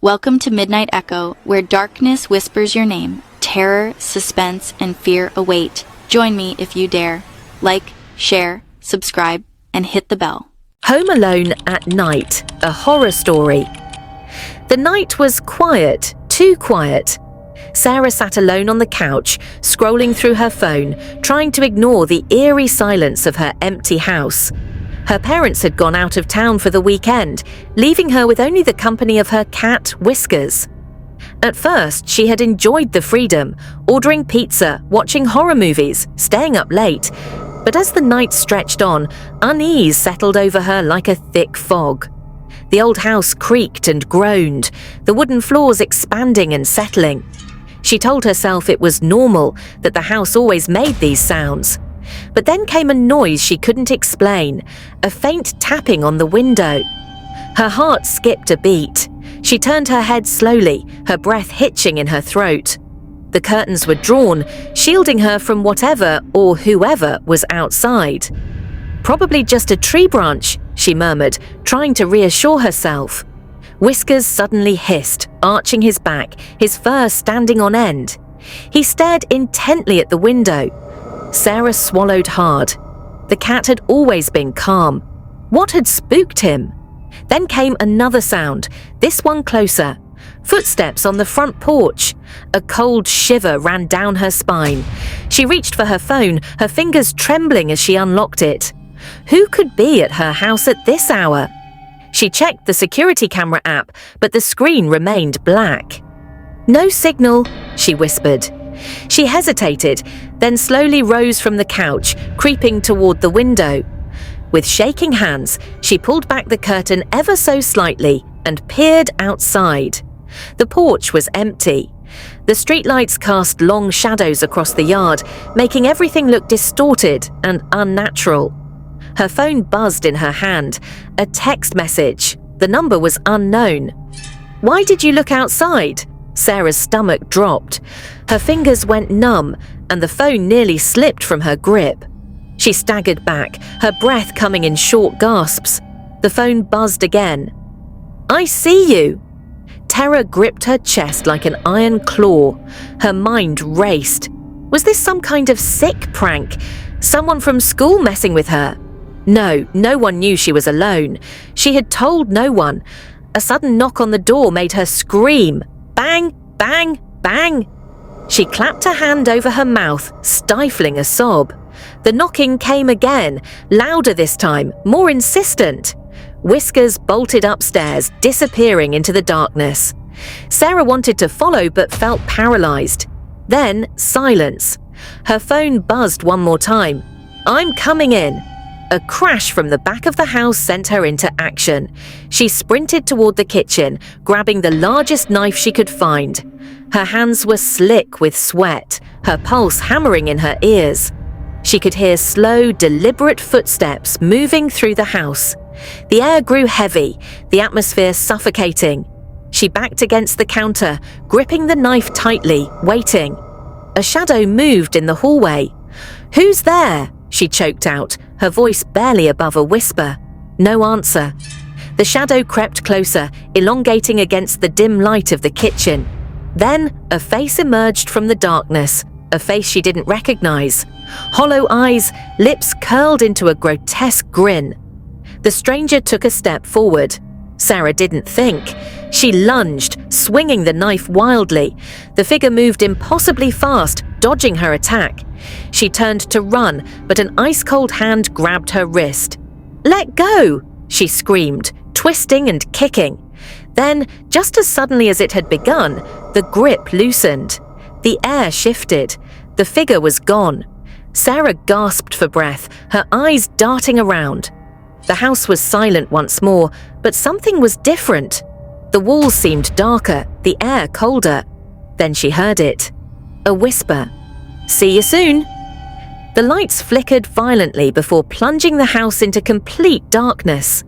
Welcome to Midnight Echo, where darkness whispers your name, terror, suspense, and fear await. Join me if you dare. Like, share, subscribe, and hit the bell. Home Alone at Night, a horror story. The night was quiet, too quiet. Sarah sat alone on the couch, scrolling through her phone, trying to ignore the eerie silence of her empty house. Her parents had gone out of town for the weekend, leaving her with only the company of her cat, Whiskers. At first, she had enjoyed the freedom, ordering pizza, watching horror movies, staying up late. But as the night stretched on, unease settled over her like a thick fog. The old house creaked and groaned, the wooden floors expanding and settling. She told herself it was normal, that the house always made these sounds. But then came a noise she couldn't explain, a faint tapping on the window. Her heart skipped a beat. She turned her head slowly, her breath hitching in her throat. The curtains were drawn, shielding her from whatever or whoever was outside. "Probably just a tree branch," she murmured, trying to reassure herself. Whiskers suddenly hissed, arching his back, his fur standing on end. He stared intently at the window. Sarah swallowed hard. The cat had always been calm. What had spooked him? Then came another sound, this one closer. Footsteps on the front porch. A cold shiver ran down her spine. She reached for her phone, her fingers trembling as she unlocked it. Who could be at her house at this hour? She checked the security camera app, but the screen remained black. "No signal," she whispered. She hesitated, then slowly rose from the couch, creeping toward the window. With shaking hands, she pulled back the curtain ever so slightly and peered outside. The porch was empty. The streetlights cast long shadows across the yard, making everything look distorted and unnatural. Her phone buzzed in her hand, a text message. The number was unknown. "Why did you look outside?" Sarah's stomach dropped. Her fingers went numb, and the phone nearly slipped from her grip. She staggered back, her breath coming in short gasps. The phone buzzed again. "I see you!" Terror gripped her chest like an iron claw. Her mind raced. Was this some kind of sick prank? Someone from school messing with her? No one knew she was alone. She had told no one. A sudden knock on the door made her scream. Bang, bang, bang. She clapped her hand over her mouth, stifling a sob. The knocking came again, louder this time, more insistent. Whiskers bolted upstairs, disappearing into the darkness. Sarah wanted to follow but felt paralyzed. Then silence. Her phone buzzed one more time. "I'm coming in." A crash from the back of the house sent her into action. She sprinted toward the kitchen, grabbing the largest knife she could find. Her hands were slick with sweat, her pulse hammering in her ears. She could hear slow, deliberate footsteps moving through the house. The air grew heavy, the atmosphere suffocating. She backed against the counter, gripping the knife tightly, waiting. A shadow moved in the hallway. "Who's there?" she choked out, her voice barely above a whisper. No answer. The shadow crept closer, elongating against the dim light of the kitchen. Then a face emerged from the darkness, a face she didn't recognize. Hollow eyes, lips curled into a grotesque grin. The stranger took a step forward. Sarah didn't think. She lunged, swinging the knife wildly. The figure moved impossibly fast, dodging her attack. She turned to run, but an ice-cold hand grabbed her wrist. "Let go!" she screamed, twisting and kicking. Then, just as suddenly as it had begun, the grip loosened. The air shifted. The figure was gone. Sarah gasped for breath, her eyes darting around. The house was silent once more, but something was different. The walls seemed darker, the air colder. Then she heard it. A whisper. "See you soon." The lights flickered violently before plunging the house into complete darkness.